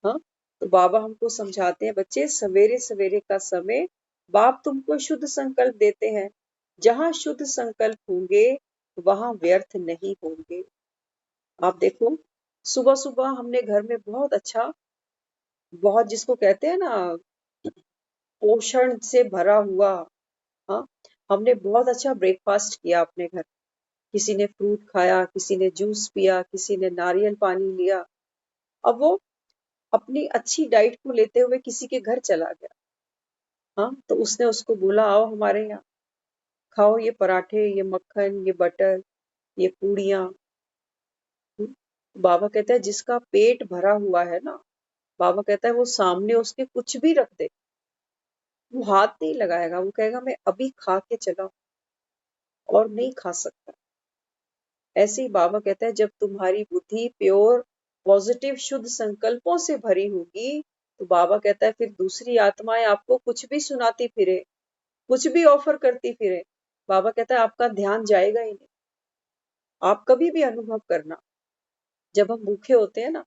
हाँ, तो बाबा हमको समझाते हैं बच्चे सवेरे सवेरे का समय बाप तुमको शुद्ध संकल्प देते हैं। जहां शुद्ध संकल्प होंगे वहां व्यर्थ नहीं होंगे। आप देखो सुबह सुबह हमने घर में बहुत अच्छा, बहुत जिसको कहते हैं ना पोषण से भरा हुआ, हाँ, हमने बहुत अच्छा ब्रेकफास्ट किया अपने घर। किसी ने फ्रूट खाया, किसी ने जूस पिया, किसी ने नारियल पानी लिया। अब वो अपनी अच्छी डाइट को लेते हुए किसी के घर चला गया, हाँ, तो उसने उसको बोला आओ हमारे यहाँ खाओ ये पराठे, ये मक्खन, ये बटर, ये पूड़ियाँ। बाबा कहता है जिसका पेट भरा हुआ है ना, बाबा कहता है वो सामने उसके कुछ भी रख दे, वो हाथ नहीं लगाएगा, वो कहेगा मैं अभी खा के चला हूं और नहीं खा सकता। ऐसे ही बाबा कहता है जब तुम्हारी बुद्धि प्योर पॉजिटिव शुद्ध संकल्पों से भरी होगी, तो बाबा कहता है फिर दूसरी आत्माएं आपको कुछ भी सुनाती फिरे, कुछ भी ऑफर करती फिरे, बाबा कहता है आपका ध्यान जाएगा ही नहीं। आप कभी भी अनुभव करना, जब हम भूखे होते हैं ना,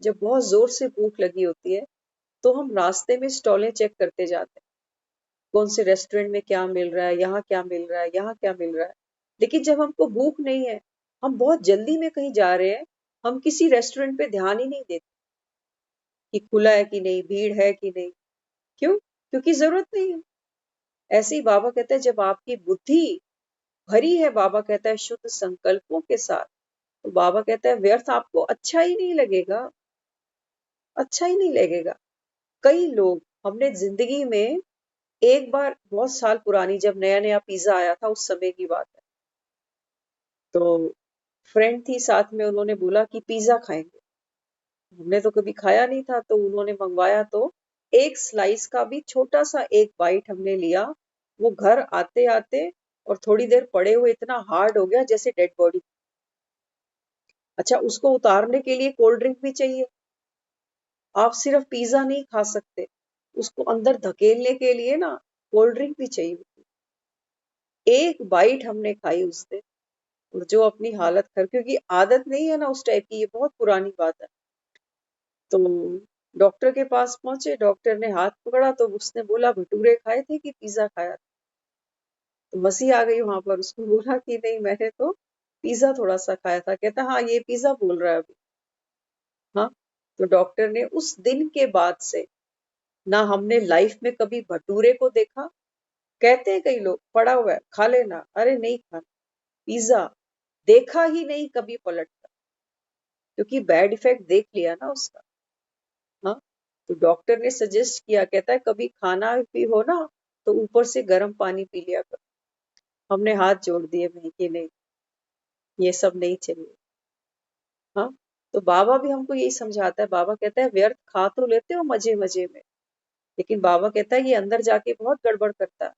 जब बहुत जोर से भूख लगी होती है, तो हम रास्ते में स्टॉलें चेक करते जाते हैं, कौन से रेस्टोरेंट में क्या मिल रहा है, यहाँ क्या मिल रहा है, यहाँ क्या मिल रहा है। लेकिन जब हमको भूख नहीं है, हम बहुत जल्दी में कहीं जा रहे हैं, हम किसी रेस्टोरेंट पे ध्यान ही नहीं देते कि खुला है कि नहीं, भीड़ है कि नहीं। क्यों? क्योंकि जरूरत नहीं है। ऐसे ही बाबा कहता है जब आपकी बुद्धि भरी है, बाबा कहता है शुद्ध संकल्पों के साथ, तो बाबा कहता है व्यर्थ आपको अच्छा ही नहीं लगेगा, अच्छा ही नहीं लगेगा। कई लोग, हमने जिंदगी में एक बार, बहुत साल पुरानी, जब नया नया पिज्जा आया था उस समय की बात है, तो फ्रेंड थी साथ में, उन्होंने बोला कि पिज्जा खाएंगे। हमने तो कभी खाया नहीं था, तो उन्होंने मंगवाया, तो एक स्लाइस का भी छोटा सा एक बाइट हमने लिया। वो घर आते आते और थोड़ी देर पड़े हुए इतना हार्ड हो गया जैसे डेड बॉडी। अच्छा, उसको उतारने के लिए कोल्ड ड्रिंक भी चाहिए। आप सिर्फ पिज्जा नहीं खा सकते, उसको अंदर धकेलने के लिए ना कोल्ड ड्रिंक भी चाहिए। एक बाइट हमने खाई उस दिन, और जो अपनी हालत कर, क्योंकि आदत नहीं है ना उस टाइप की, ये बहुत पुरानी बात है। तो डॉक्टर के पास पहुंचे, डॉक्टर ने हाथ पकड़ा तो उसने बोला भटूरे खाए थे कि पिज्जा खाया था? तो हंसी आ गई वहां पर। उसको बोला कि नहीं, मैंने तो पिज्जा थोड़ा सा खाया था। कहता हाँ ये पिज्जा बोल रहा है अभी। हाँ, तो डॉक्टर ने उस दिन के बाद से, ना हमने लाइफ में कभी भटूरे को देखा। कहते हैं कई लोग पड़ा हुआ है खा लेना, अरे नहीं खाना। पिज्जा देखा ही नहीं कभी पलट कर, क्योंकि बैड इफेक्ट देख लिया ना उसका। हाँ, तो डॉक्टर ने सजेस्ट किया, कहता है कभी खाना भी हो ना तो ऊपर से गर्म पानी पी लिया करो। हमने हाथ जोड़ दिए भाई कि नहीं, ये सब नहीं चाहिए। हाँ, तो बाबा भी हमको यही समझाता है। बाबा कहता है व्यर्थ खा तो लेते हो मजे मजे में, लेकिन बाबा कहता है ये अंदर जाके बहुत गड़बड़ करता है।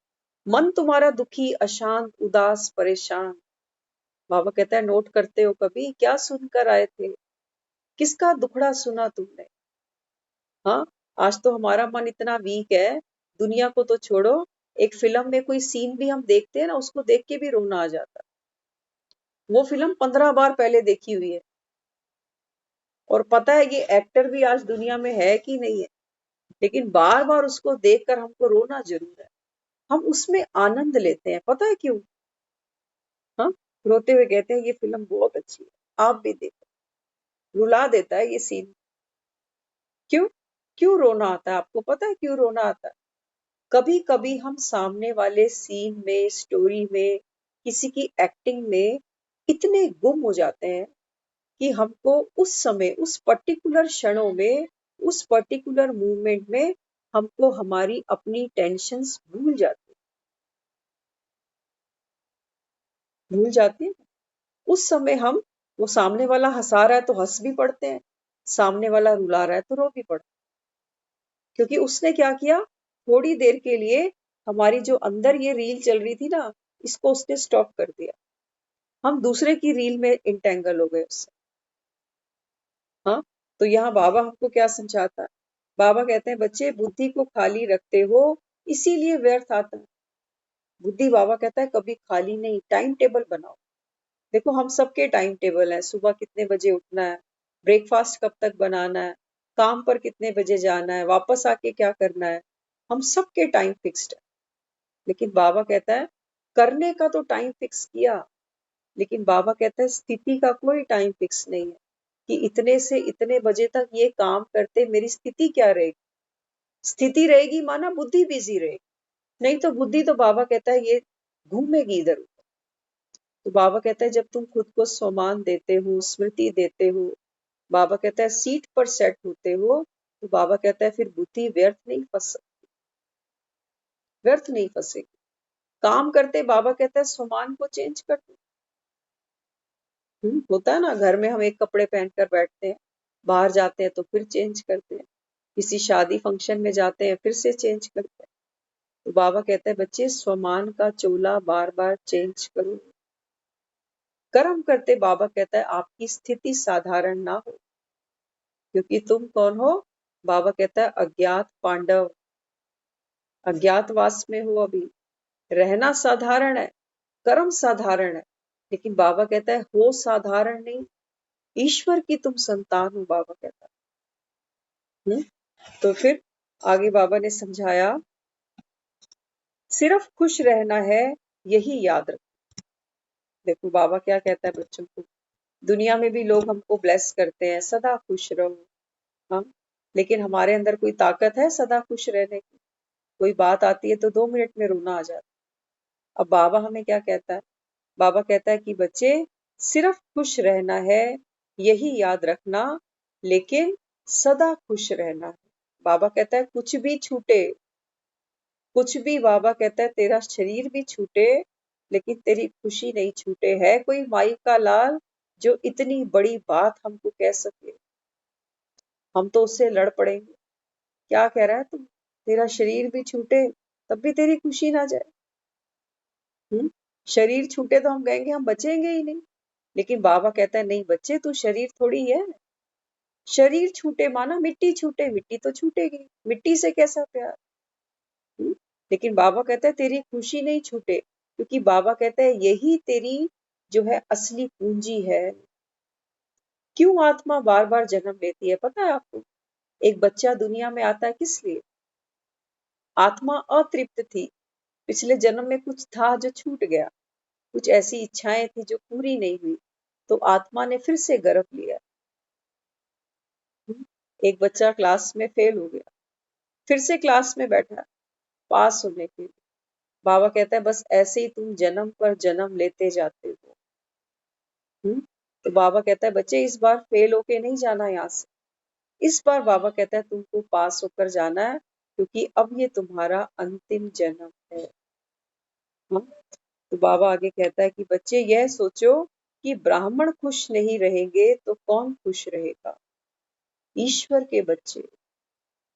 मन तुम्हारा दुखी, अशांत, उदास, परेशान। बाबा कहता है नोट करते हो कभी क्या सुनकर आए थे, किसका दुखड़ा सुना तुमने? हाँ, आज तो हमारा मन इतना वीक है, दुनिया को तो छोड़ो, एक फिल्म में कोई सीन भी हम देखते हैं ना, उसको देख के भी रोना आ जाता है। वो फिल्म 15 बार पहले देखी हुई है, और पता है ये एक्टर भी आज दुनिया में है कि नहीं है, लेकिन बार बार उसको देखकर हमको रोना जरूर है। हम उसमें आनंद लेते हैं, पता है क्यों? हाँ, रोते हुए कहते हैं ये फिल्म बहुत अच्छी है, आप भी देखो। रुला देता है ये सीन। क्यों? क्यों रोना आता है? आपको पता है क्यों रोना आता है? कभी कभी हम सामने वाले सीन में, स्टोरी में, किसी की एक्टिंग में इतने गुम हो जाते हैं कि हमको उस समय, उस पर्टिकुलर क्षणों में, उस पर्टिकुलर मूवमेंट में हमको हमारी अपनी टेंशन्स भूल जाती है। उस समय हम, वो सामने वाला हंसा रहा है तो हंस भी पड़ते हैं, सामने वाला रुला रहा है तो रो भी पड़ते हैं। क्योंकि उसने क्या किया, थोड़ी देर के लिए हमारी जो अंदर ये रील चल रही थी ना, इसको उसने स्टॉप कर दिया। हम दूसरे की रील में इंटेंगल हो गए उससे। हाँ, तो यहाँ बाबा हमको क्या समझाता है? बाबा कहते हैं बच्चे बुद्धि को खाली रखते हो, इसीलिए व्यर्थ आता है। बुद्धि, बाबा कहता है कभी खाली नहीं, टाइम टेबल बनाओ। देखो हम सबके टाइम टेबल है, सुबह कितने बजे उठना है, ब्रेकफास्ट कब तक बनाना है, काम पर कितने बजे जाना है, वापस आके क्या करना है, हम सबके टाइम फिक्स्ड है। लेकिन बाबा कहता है करने का तो टाइम फिक्स किया, लेकिन बाबा कहता है स्थिति का कोई टाइम फिक्स नहीं है कि इतने से इतने बजे तक ये काम करते मेरी स्थिति क्या रहेगी। स्थिति रहेगी माना बुद्धि बिजी रहेगी, नहीं तो बुद्धि तो बाबा कहता है ये घूमेगी इधर उधर। तो बाबा कहता है जब तुम खुद को सम्मान देते हो, स्मृति देते हो, बाबा कहता है सीट पर सेट होते हो, तो बाबा कहता है फिर बुद्धि व्यर्थ नहीं फंस सकती, व्यर्थ नहीं फंसेगी। काम करते बाबा कहता है सम्मान को चेंज कर दो। होता है ना, घर में हम एक कपड़े पहनकर बैठते हैं, बाहर जाते हैं तो फिर चेंज करते हैं, किसी शादी फंक्शन में जाते हैं फिर से चेंज करते हैं। तो बाबा कहता है बच्चे स्वमान का चोला बार बार चेंज करो। कर्म करते बाबा कहता है आपकी स्थिति साधारण ना हो, क्योंकि तुम कौन हो? बाबा कहता है अज्ञात पांडव, अज्ञातवास में हो अभी। रहना साधारण है, कर्म साधारण है, लेकिन बाबा कहता है हो साधारण नहीं, ईश्वर की तुम संतान हो, बाबा कहता है। तो फिर आगे बाबा ने समझाया सिर्फ खुश रहना है, यही याद रखो। देखो बाबा क्या कहता है बच्चों को, दुनिया में भी लोग हमको ब्लेस करते हैं, सदा खुश रहो। हाँ, लेकिन हमारे अंदर कोई ताकत है सदा खुश रहने की? कोई बात आती है तो 2 मिनट में रोना आ जाता है। अब बाबा हमें क्या कहता है? बाबा कहता है कि बच्चे सिर्फ खुश रहना है, यही याद रखना, लेकिन सदा खुश रहना है। बाबा कहता है कुछ भी छूटे, कुछ भी, बाबा कहता है तेरा शरीर भी छूटे, लेकिन तेरी खुशी नहीं छूटे। है कोई माई का लाल जो इतनी बड़ी बात हमको कह सके? हम तो उससे लड़ पड़ेंगे। क्या कह रहा है तुम? तेरा शरीर भी छूटे तब भी तेरी खुशी ना जाए। शरीर छूटे तो हम कहेंगे हम बचेंगे ही नहीं, लेकिन बाबा कहता है नहीं बच्चे, तू शरीर थोड़ी है। शरीर छूटे माना मिट्टी छूटे, मिट्टी तो छूटेगी, मिट्टी से कैसा प्यार। हम्म? लेकिन बाबा कहता है तेरी खुशी नहीं छूटे, क्योंकि बाबा कहता है यही तेरी जो है असली पूंजी है। क्यों आत्मा बार बार जन्म लेती है पता है आपको? एक बच्चा दुनिया में आता है किस लिए? आत्मा अतृप्त थी, पिछले जन्म में कुछ था जो छूट गया, कुछ ऐसी इच्छाएं थी जो पूरी नहीं हुई, तो आत्मा ने फिर से गर्भ लिया। एक बच्चा क्लास में फेल हो गया, फिर से क्लास में बैठा पास होने के लिए। बाबा कहता है बस ऐसे ही तुम जन्म पर जन्म लेते जाते हो। तो बाबा कहता है बच्चे इस बार फेल होके नहीं जाना यहाँ से, इस बार बाबा कहता है तुमको पास होकर जाना है, क्योंकि अब ये तुम्हारा अंतिम जन्म है। हाँ? तो बाबा आगे कहता है कि बच्चे यह सोचो कि ब्राह्मण खुश नहीं रहेंगे तो कौन खुश रहेगा? ईश्वर के बच्चे।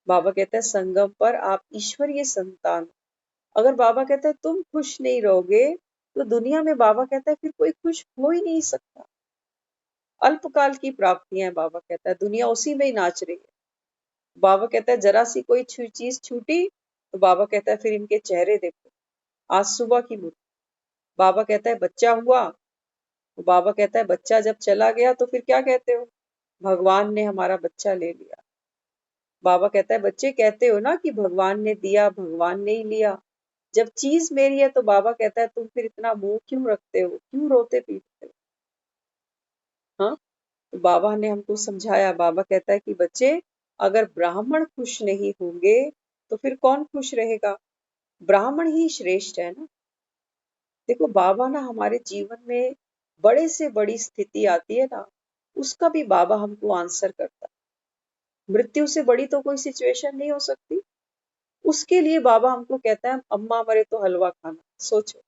बाबा कहता है संगम पर आप ईश्वरीय संतान। अगर बाबा कहता है तुम खुश नहीं रहोगे, तो दुनिया में बाबा कहता है फिर कोई खुश हो ही नहीं सकता। अल्पकाल की प्राप्तियां हैं, बाबा कहता है दुनिया उसी में ही नाच रही है। बाबा कहता है जरा सी कोई चीज छूटी तो बाबा कहता है फिर इनके चेहरे देखो। आज सुबह की मुझे बाबा कहता है बच्चा हुआ, तो बाबा कहता है बच्चा जब चला गया तो फिर क्या कहते हो? भगवान ने हमारा बच्चा ले लिया। बाबा कहता है बच्चे कहते हो ना कि भगवान ने दिया भगवान ने ही लिया, जब चीज मेरी है तो बाबा कहता है तुम फिर इतना मुंह क्यों रखते हो, क्यों रोते पीटते हो? हाँ, तो बाबा ने हमको समझाया। बाबा कहता है कि बच्चे अगर ब्राह्मण खुश नहीं होंगे तो फिर कौन खुश रहेगा? ब्राह्मण ही श्रेष्ठ है ना। देखो बाबा ना हमारे जीवन में बड़े से बड़ी स्थिति आती है ना, उसका भी बाबा हमको आंसर करता है। मृत्यु से बड़ी तो कोई सिचुएशन नहीं हो सकती, उसके लिए बाबा हमको कहता है अम्मा मरे तो हलवा खाना। सोचो,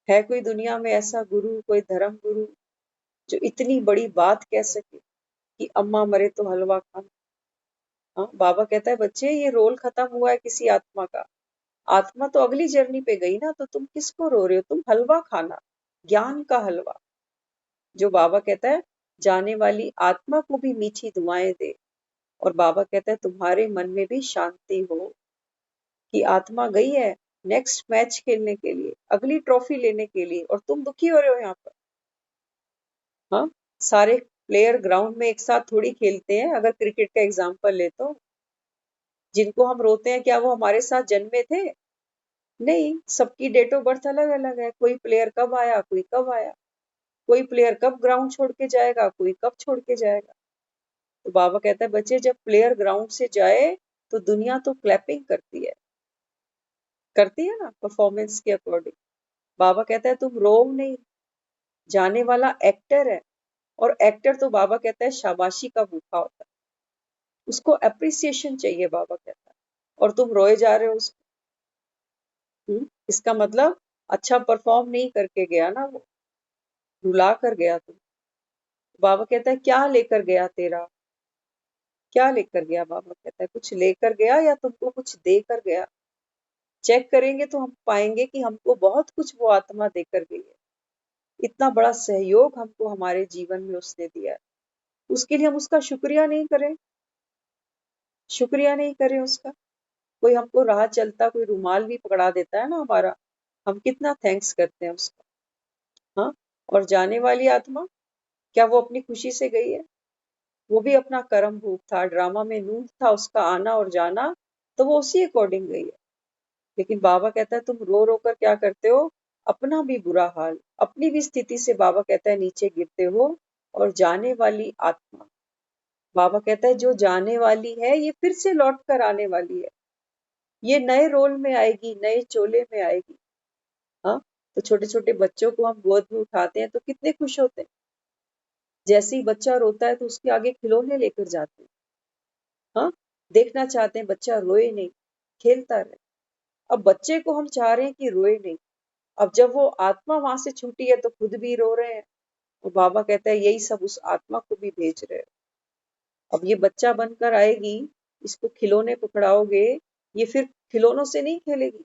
है कोई दुनिया में ऐसा गुरु, कोई धर्म गुरु जो इतनी बड़ी बात कह सके कि अम्मा मरे तो हलवा खाना? हाँ, बाबा कहता है बच्चे ये रोल खत्म हुआ है किसी आत्मा का, आत्मा तो अगली जर्नी पे गई ना, तो तुम किसको रो रहे हो? तुम हलवा खाना, ज्ञान का हलवा, जो बाबा कहता है जाने वाली आत्मा को भी मीठी दुआएं दे। और बाबा कहता है तुम्हारे मन में भी शांति हो कि आत्मा गई है नेक्स्ट मैच खेलने के लिए, अगली ट्रॉफी लेने के लिए, और तुम दुखी हो रहे हो यहाँ पर। हाँ, सारे प्लेयर ग्राउंड में एक साथ थोड़ी खेलते हैं। अगर क्रिकेट का एग्जांपल ले तो जिनको हम रोते हैं क्या वो हमारे साथ जन्मे थे? नहीं, सबकी डेट ऑफ बर्थ अलग अलग है। कोई प्लेयर कब आया, कोई कब आया, कोई प्लेयर कब ग्राउंड छोड़ के जाएगा, कोई कब छोड़ के जाएगा। तो बाबा कहता है बच्चे जब प्लेयर ग्राउंड से जाए तो दुनिया तो क्लैपिंग करती है ना परफॉर्मेंस के अकॉर्डिंग। बाबा कहता है तुम रो नहीं, जाने वाला एक्टर है, और एक्टर तो बाबा कहता है शाबाशी का भूखा होता है, उसको अप्रिसिएशन चाहिए बाबा कहता है, और तुम रोए जा रहे हो उसको। इसका मतलब अच्छा परफॉर्म नहीं करके गया ना, वो रुला कर गया। तुम बाबा कहता है क्या लेकर गया तेरा, क्या लेकर गया? बाबा कहता है कुछ लेकर गया या तुमको कुछ दे कर गया? चेक करेंगे तो हम पाएंगे कि हमको बहुत कुछ वो आत्मा देकर गई है। इतना बड़ा सहयोग हमको हमारे जीवन में उसने दिया है, उसके लिए हम उसका शुक्रिया नहीं करें? शुक्रिया नहीं करें उसका? कोई हमको राह चलता कोई रुमाल भी पकड़ा देता है ना हमारा, हम कितना थैंक्स करते हैं उसका। हाँ, और जाने वाली आत्मा, क्या वो अपनी खुशी से गई है? वो भी अपना कर्म भोग था, ड्रामा में नूंद था उसका आना और जाना, तो वो उसी अकॉर्डिंग गई है। लेकिन बाबा कहता है तुम रो रो कर क्या करते हो? अपना भी बुरा हाल, अपनी भी स्थिति से बाबा कहता है नीचे गिरते हो। और जाने वाली आत्मा, बाबा कहता है जो जाने वाली है ये फिर से लौट कर आने वाली है, ये नए रोल में आएगी, नए चोले में आएगी। हाँ, तो छोटे छोटे बच्चों को हम गोद में उठाते हैं तो कितने खुश होते हैं। जैसे ही बच्चा रोता है तो उसके आगे खिलौने लेकर जाते हैं। हाँ, देखना चाहते हैं बच्चा रोए नहीं, खेलता रहे। अब बच्चे को हम चाह रहे हैं कि रोए नहीं, अब जब वो आत्मा वहां से छूटी है तो खुद भी रो रहे हैं। और बाबा कहता है यही सब उस आत्मा को भी भेज रहे हो। अब ये बच्चा बनकर आएगी, इसको खिलौने पकड़ाओगे, ये फिर खिलौनों से नहीं खेलेगी।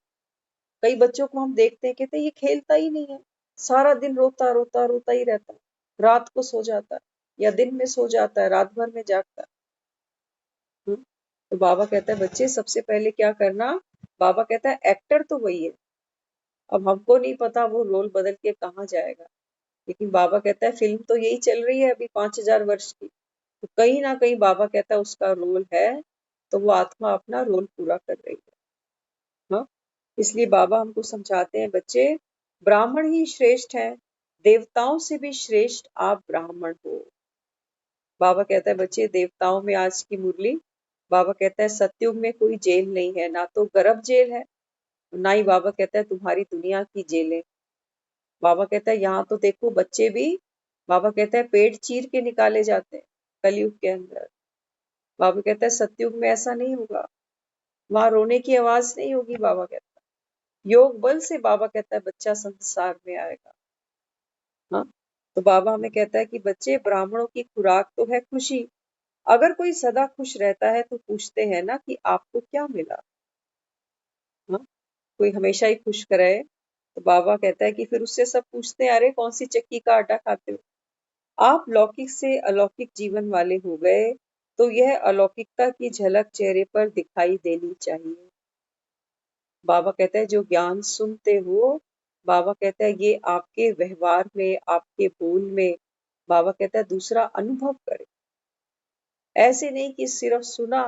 कई बच्चों को हम देखते हैं कहते हैं ये खेलता ही नहीं है, सारा दिन रोता रोता रोता ही रहता है, रात को सो जाता है या दिन में सो जाता है, रात भर में जागता है। तो बाबा कहता है बच्चे सबसे पहले क्या करना? बाबा कहता है एक्टर तो वही है, अब हमको नहीं पता वो रोल बदल के कहाँ जाएगा, लेकिन बाबा कहता है फिल्म तो यही चल रही है अभी 5000 वर्ष की, तो कहीं ना कहीं बाबा कहता है उसका रोल है, तो वो आत्मा अपना रोल पूरा कर रही है। हाँ, इसलिए बाबा हमको समझाते हैं बच्चे ब्राह्मण ही श्रेष्ठ है, देवताओं से भी श्रेष्ठ आप ब्राह्मण हो। बाबा कहता है बच्चे देवताओं में आज की मुरली, बाबा कहता है सतयुग में कोई जेल नहीं है, ना तो गर्भ जेल है, ना ही बाबा कहता है तुम्हारी दुनिया की जेलें। बाबा कहता है यहाँ तो देखो बच्चे भी, बाबा कहता है पेट चीर के निकाले जाते हैं कलयुग के अंदर। बाबा कहता है सतयुग में ऐसा नहीं होगा, वहां रोने की आवाज नहीं होगी। बाबा कहता है योग बल से बाबा कहता है बच्चा संसार में आएगा। हाँ, तो बाबा हमें कहता है कि बच्चे ब्राह्मणों की खुराक तो है खुशी, अगर कोई सदा खुश रहता है तो पूछते हैं ना कि आपको क्या मिला। हाँ, कोई हमेशा ही खुश कराए तो बाबा कहता है कि फिर उससे सब पूछते हैं अरे कौन सी चक्की का आटा खाते हो? आप लौकिक से अलौकिक जीवन वाले हो गए तो यह अलौकिकता की झलक चेहरे पर दिखाई देनी चाहिए। बाबा कहता है जो ज्ञान सुनते हो, बाबा कहता है ये आपके व्यवहार में, आपके बोल में, बाबा कहता है दूसरा अनुभव करे। ऐसे नहीं कि सिर्फ सुना,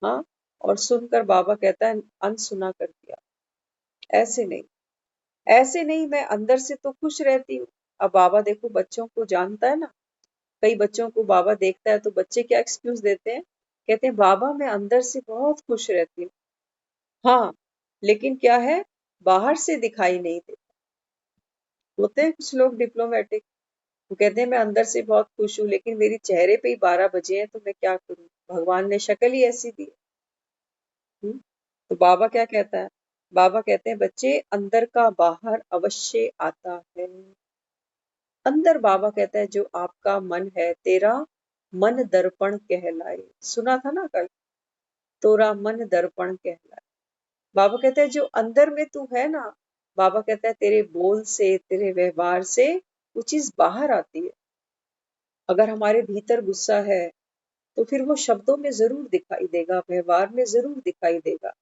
हाँ, और सुनकर बाबा कहता है अनसुना कर दिया। ऐसे नहीं, ऐसे नहीं, मैं अंदर से तो खुश रहती हूँ। अब बाबा देखो बच्चों को जानता है ना, कई बच्चों को बाबा देखता है तो बच्चे क्या एक्सक्यूज देते हैं, कहते हैं बाबा मैं अंदर से बहुत खुश रहती हूँ। हाँ, लेकिन क्या है, बाहर से दिखाई नहीं देता। होते हैं कुछ लोग डिप्लोमेटिक, वो कहते हैं मैं अंदर से बहुत खुश हूँ लेकिन मेरी चेहरे पे ही 12 बजे हैं तो मैं क्या करूँ, भगवान ने शक्ल ही ऐसी दी है। तो बाबा क्या कहता है, बाबा कहते हैं बच्चे अंदर का बाहर अवश्य आता है। अंदर बाबा कहता है जो आपका मन है तेरा मन दर्पण कहलाए। सुना था ना कल, तोरा मन दर्पण कहलाए। बाबा कहता है जो अंदर में तू है ना, बाबा कहता है तेरे बोल से तेरे व्यवहार से वो चीज बाहर आती है। अगर हमारे भीतर गुस्सा है तो फिर वो शब्दों में जरूर दिखाई देगा, व्यवहार में जरूर दिखाई देगा।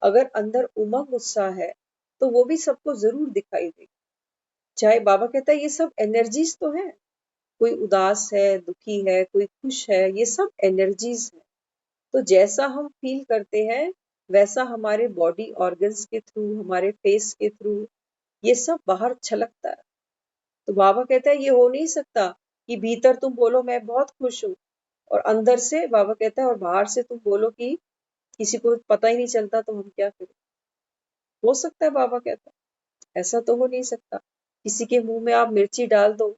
अगर अंदर उमंग उत्साह है तो वो भी सबको जरूर दिखाई देगा। चाहे बाबा कहता है ये सब एनर्जीज तो है, कोई उदास है, दुखी है, कोई खुश है, ये सब एनर्जीज है। तो जैसा हम फील करते हैं वैसा हमारे बॉडी ऑर्गन्स के थ्रू, हमारे फेस के थ्रू ये सब बाहर छलकता है। तो बाबा कहता है ये हो नहीं सकता कि भीतर तुम बोलो मैं बहुत खुश हूँ और अंदर से बाबा कहता है और बाहर से तुम बोलो कि किसी को पता ही नहीं चलता, तो हम क्या करें। हो सकता है बाबा कहता है, ऐसा तो हो नहीं सकता। किसी के मुंह में आप मिर्ची डाल दो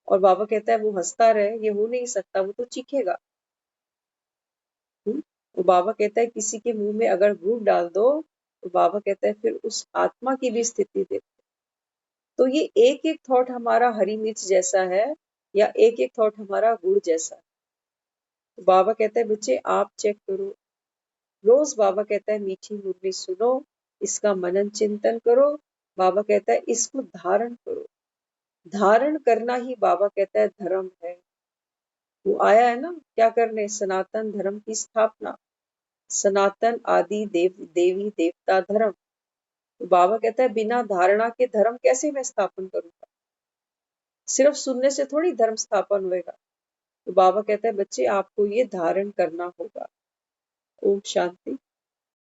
और बाबा कहता है वो हंसता रहे, ये हो नहीं सकता, वो तो चीखेगा। तो बाबा कहता है किसी के मुंह में अगर गुड़ डाल दो तो बाबा कहता है फिर उस आत्मा की भी स्थिति देखो। तो ये एक एक थॉट हमारा हरी मिर्च जैसा है या एक एक थॉट हमारा गुड़ जैसा है। तो बाबा कहता है बच्चे आप चेक करो, रोज बाबा कहता है मीठी मुरली सुनो, इसका मनन चिंतन करो। बाबा कहता है इसको धारण करो। धारण करना ही बाबा कहता है धर्म है। वो आया है ना क्या करने, सनातन धर्म की स्थापना, सनातन आदि देव देवी देवता धर्म। तो बाबा कहता है बिना धारणा के धर्म कैसे मैं स्थापन करूंगा, सिर्फ सुनने से थोड़ी धर्म स्थापन होएगा। तो बाबा कहता है बच्चे आपको ये धारण करना होगा। ओम शांति।